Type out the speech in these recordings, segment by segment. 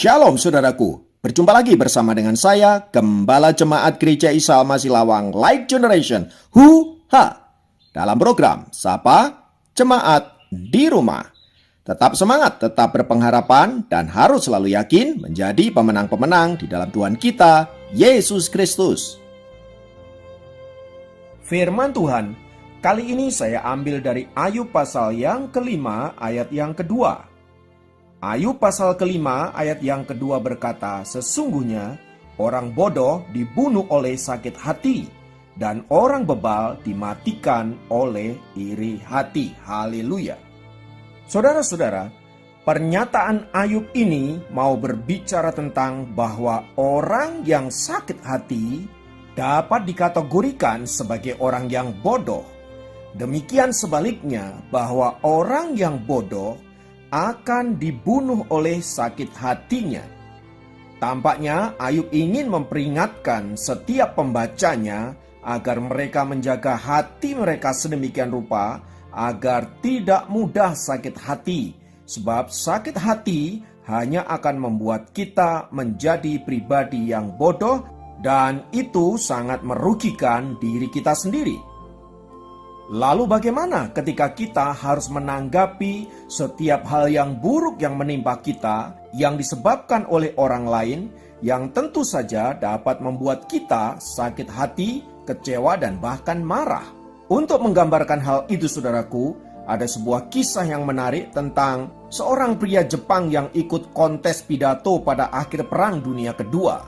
Shalom saudaraku, berjumpa lagi bersama dengan saya, Gembala Jemaat Gereja Isa Almasih Lawang Light Generation, dalam program Sapa Jemaat di Rumah. Tetap semangat, tetap berpengharapan, dan harus selalu yakin menjadi pemenang-pemenang di dalam Tuhan kita, Yesus Kristus. Firman Tuhan, kali ini saya ambil dari Ayub pasal yang kelima ayat yang kedua. Ayub pasal kelima ayat yang kedua berkata, sesungguhnya orang bodoh dibunuh oleh sakit hati, dan orang bebal dimatikan oleh iri hati. Haleluya. Saudara-saudara, pernyataan Ayub ini mau berbicara tentang bahwa orang yang sakit hati dapat dikategorikan sebagai orang yang bodoh. Demikian sebaliknya, bahwa orang yang bodoh akan dibunuh oleh sakit hatinya. Tampaknya Ayub ingin memperingatkan setiap pembacanya agar mereka menjaga hati mereka sedemikian rupa agar tidak mudah sakit hati, sebab sakit hati hanya akan membuat kita menjadi pribadi yang bodoh, dan itu sangat merugikan diri kita sendiri. Lalu bagaimana ketika kita harus menanggapi setiap hal yang buruk yang menimpa kita, yang disebabkan oleh orang lain, yang tentu saja dapat membuat kita sakit hati, kecewa, dan bahkan marah? Untuk menggambarkan hal itu saudaraku, ada sebuah kisah yang menarik tentang seorang pria Jepang yang ikut kontes pidato pada akhir Perang Dunia Kedua.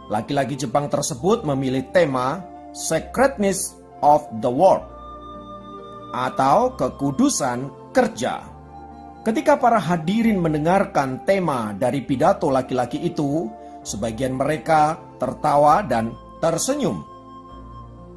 Laki-laki Jepang tersebut memilih tema Sacredness of the Work, atau kekudusan kerja. Ketika para hadirin mendengarkan tema dari pidato laki-laki itu, sebagian mereka tertawa dan tersenyum.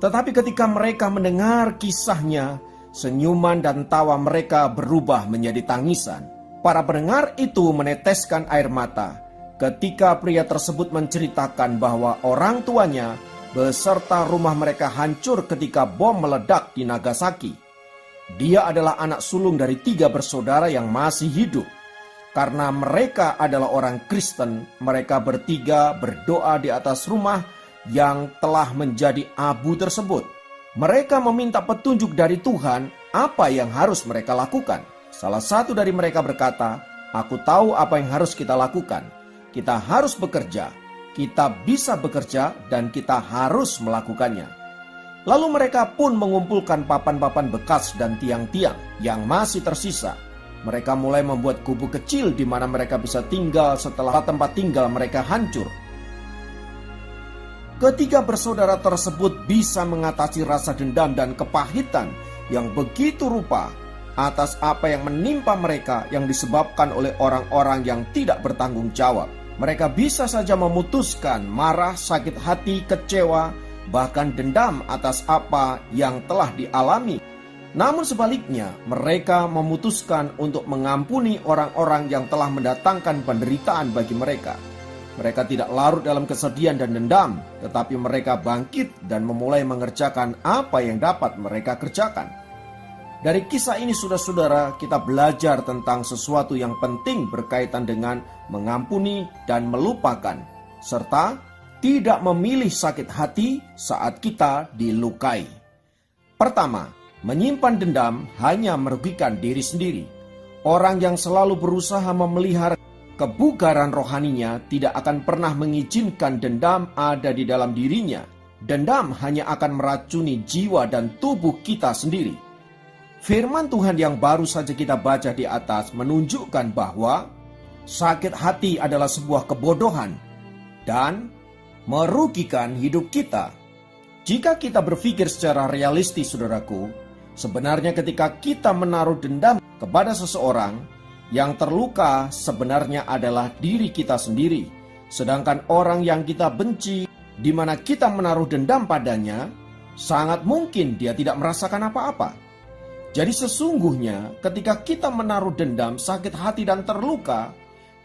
Tetapi ketika mereka mendengar kisahnya, senyuman dan tawa mereka berubah menjadi tangisan. Para pendengar itu meneteskan air mata ketika pria tersebut menceritakan bahwa orang tuanya beserta rumah mereka hancur ketika bom meledak di Nagasaki. Dia adalah anak sulung dari 3 bersaudara yang masih hidup. Karena mereka adalah orang Kristen, mereka bertiga berdoa di atas rumah yang telah menjadi abu tersebut. Mereka meminta petunjuk dari Tuhan apa yang harus mereka lakukan. Salah satu dari mereka berkata, "Aku tahu apa yang harus kita lakukan. Kita harus bekerja, kita bisa bekerja, dan kita harus melakukannya." Lalu mereka pun mengumpulkan papan-papan bekas dan tiang-tiang yang masih tersisa. Mereka mulai membuat gubuk kecil di mana mereka bisa tinggal setelah tempat tinggal mereka hancur. Ketiga bersaudara tersebut bisa mengatasi rasa dendam dan kepahitan yang begitu rupa atas apa yang menimpa mereka yang disebabkan oleh orang-orang yang tidak bertanggung jawab. Mereka bisa saja memutuskan marah, sakit hati, kecewa, bahkan dendam atas apa yang telah dialami. Namun sebaliknya, mereka memutuskan untuk mengampuni orang-orang yang telah mendatangkan penderitaan bagi mereka. Mereka tidak larut dalam kesedihan dan dendam, tetapi mereka bangkit dan memulai mengerjakan apa yang dapat mereka kerjakan. Dari kisah ini saudara-saudara, kita belajar tentang sesuatu yang penting berkaitan dengan mengampuni dan melupakan, serta tidak memilih sakit hati saat kita dilukai. Pertama, menyimpan dendam hanya merugikan diri sendiri. Orang yang selalu berusaha memelihara kebugaran rohaninya tidak akan pernah mengizinkan dendam ada di dalam dirinya. Dendam hanya akan meracuni jiwa dan tubuh kita sendiri. Firman Tuhan yang baru saja kita baca di atas menunjukkan bahwa sakit hati adalah sebuah kebodohan dan merugikan hidup kita. Jika kita berpikir secara realistis saudaraku, sebenarnya ketika kita menaruh dendam kepada seseorang, yang terluka sebenarnya adalah diri kita sendiri. Sedangkan orang yang kita benci, di mana kita menaruh dendam padanya, sangat mungkin dia tidak merasakan apa-apa. Jadi sesungguhnya ketika kita menaruh dendam, sakit hati dan terluka,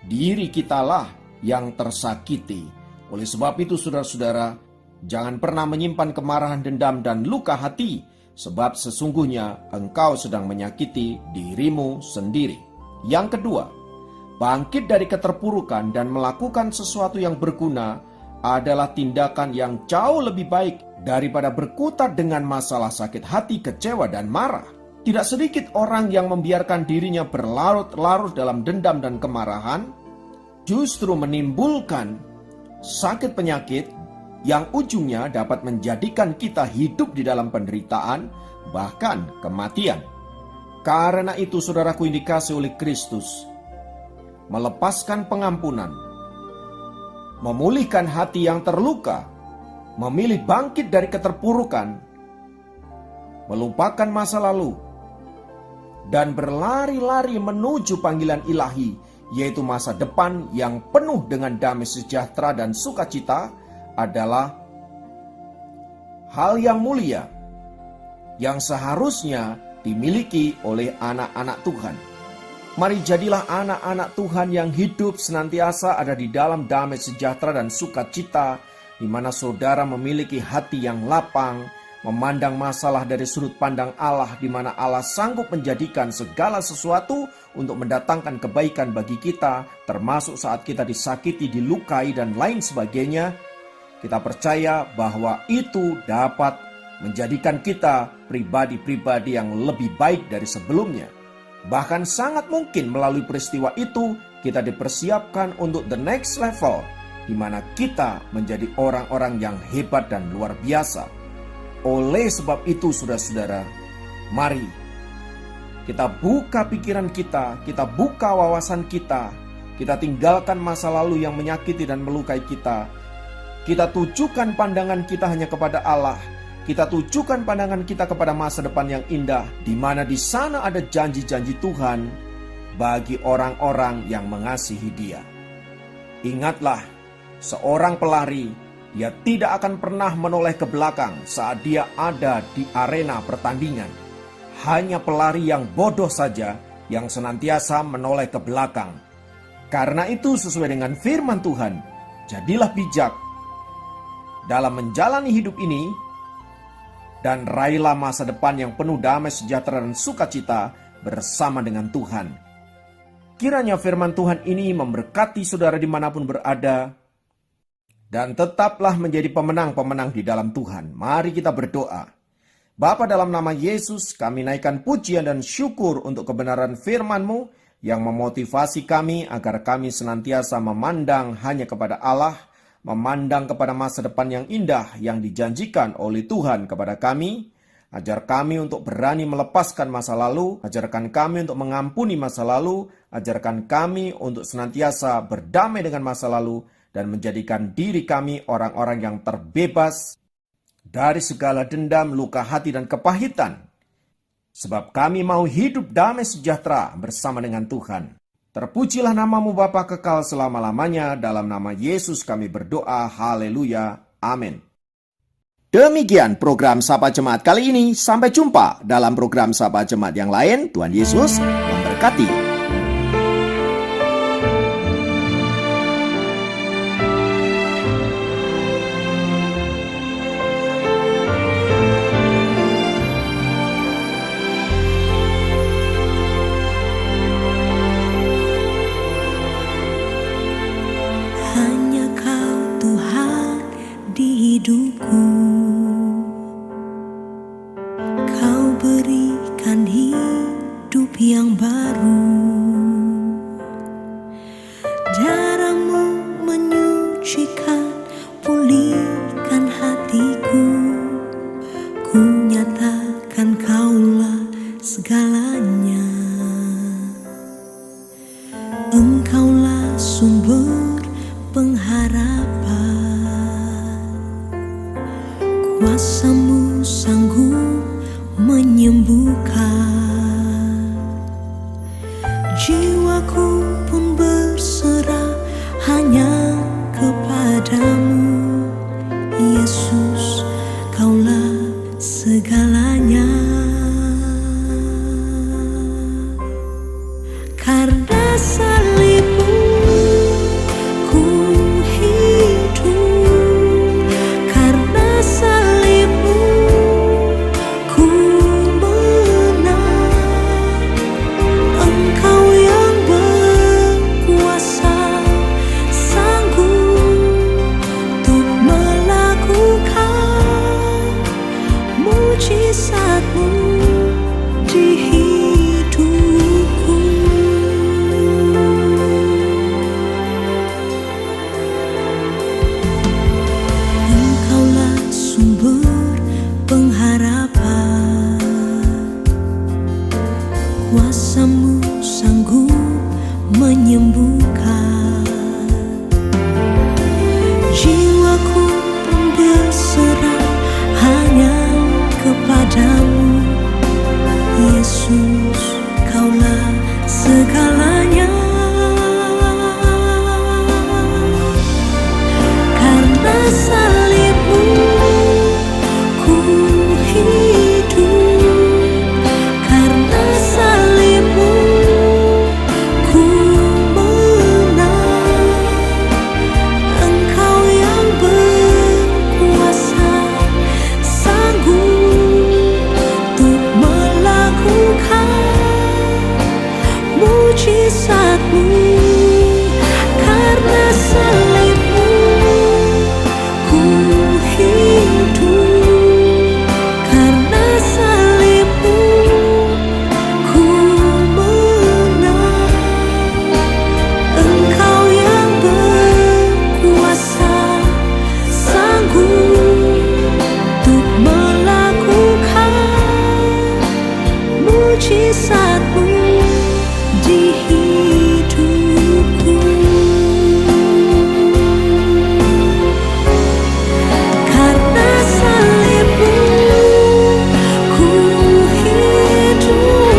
diri kitalah yang tersakiti. Oleh sebab itu saudara-saudara, jangan pernah menyimpan kemarahan, dendam, dan luka hati, sebab sesungguhnya engkau sedang menyakiti dirimu sendiri. Yang kedua, Bangkit dari keterpurukan dan melakukan sesuatu yang berguna adalah tindakan yang jauh lebih baik daripada berkutat dengan masalah sakit hati, kecewa, dan marah. Tidak sedikit orang yang membiarkan dirinya berlarut-larut dalam dendam dan kemarahan, justru menimbulkan sakit penyakit yang ujungnya dapat menjadikan kita hidup di dalam penderitaan, bahkan kematian. Karena itu, saudaraku yang dikasihi oleh Kristus, melepaskan pengampunan, memulihkan hati yang terluka, memilih bangkit dari keterpurukan, melupakan masa lalu, dan berlari-lari menuju panggilan ilahi, yaitu masa depan yang penuh dengan damai sejahtera dan sukacita, adalah hal yang mulia yang seharusnya dimiliki oleh anak-anak Tuhan. Mari jadilah anak-anak Tuhan yang hidup senantiasa ada di dalam damai sejahtera dan sukacita, di mana saudara memiliki hati yang lapang, memandang masalah dari sudut pandang Allah, di mana Allah sanggup menjadikan segala sesuatu untuk mendatangkan kebaikan bagi kita, termasuk saat kita disakiti, dilukai, dan lain sebagainya. Kita percaya bahwa itu dapat menjadikan kita pribadi-pribadi yang lebih baik dari sebelumnya. Bahkan sangat mungkin melalui peristiwa itu kita dipersiapkan untuk the next level, di mana kita menjadi orang-orang yang hebat dan luar biasa. Oleh sebab itu, saudara-saudara, mari kita buka pikiran kita buka wawasan kita tinggalkan masa lalu yang menyakiti dan melukai kita. Kita tujukan pandangan kita hanya kepada Allah. Kita tujukan pandangan kita kepada masa depan yang indah, di mana di sana ada janji-janji Tuhan bagi orang-orang yang mengasihi Dia. Ingatlah, seorang pelari, dia tidak akan pernah menoleh ke belakang saat dia ada di arena pertandingan. Hanya pelari yang bodoh saja yang senantiasa menoleh ke belakang. Karena itu, sesuai dengan firman Tuhan, jadilah bijak dalam menjalani hidup ini, dan raihlah masa depan yang penuh damai sejahtera dan sukacita bersama dengan Tuhan. Kiranya firman Tuhan ini memberkati saudara dimanapun berada, dan tetaplah menjadi pemenang-pemenang di dalam Tuhan. Mari kita berdoa. Bapa, dalam nama Yesus, kami naikkan pujian dan syukur untuk kebenaran firman-Mu yang memotivasi kami agar kami senantiasa memandang hanya kepada Allah, memandang kepada masa depan yang indah yang dijanjikan oleh Tuhan kepada kami. Ajar kami untuk berani melepaskan masa lalu, ajarkan kami untuk mengampuni masa lalu, ajarkan kami untuk senantiasa berdamai dengan masa lalu, dan menjadikan diri kami orang-orang yang terbebas dari segala dendam, luka hati, dan kepahitan. Sebab kami mau hidup damai sejahtera bersama dengan Tuhan. Terpujilah namamu Bapa kekal selama-lamanya. Dalam nama Yesus kami berdoa. Haleluya. Amin. Demikian program Sapa Jemaat kali ini. Sampai jumpa dalam program Sapa Jemaat yang lain. Tuhan Yesus memberkati. Hidupku, Kau berikan hidup yang baru. Darah-Mu menyucikan, pulihkan hatiku. Ku nyatakan Kaulah segalanya. Engkaulah sumber pengharapan. Kuasa-Mu sanggup menyembuhkan. Jiwaku pun berserah hanya kepadamu. Yesus, Kaulah segalanya. Karena salib-Mu ku hidup. Karena salib-Mu ku menang. Engkau yang berkuasa sanggup menyembuhkan. Jiwaku pun berserah hanya kepadamu, Yesus, Kaulah segalanya. Karena salibmu ku hidup, karena salibmu ku menang. Engkau yang berkuasa, sanggup untuk melakukan mujizat-Mu. Karena salibmu ku hidup, karena salibmu ku menang. Engkau yang berkuasa, sanggup untuk melakukan mujizat-Mu di hidupku. Karena salibmu ku hidup,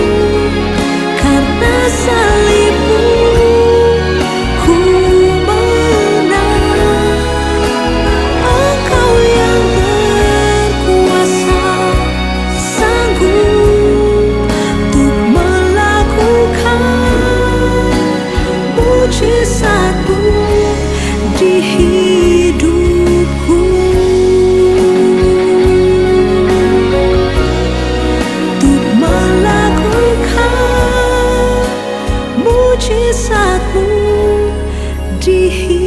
karena salibmu ku menang. Engkau yang berkuasa, sanggup untuk melakukan mujizat-Mu di hidupku. Untuk melakukan mujizat-Mu di hidupku.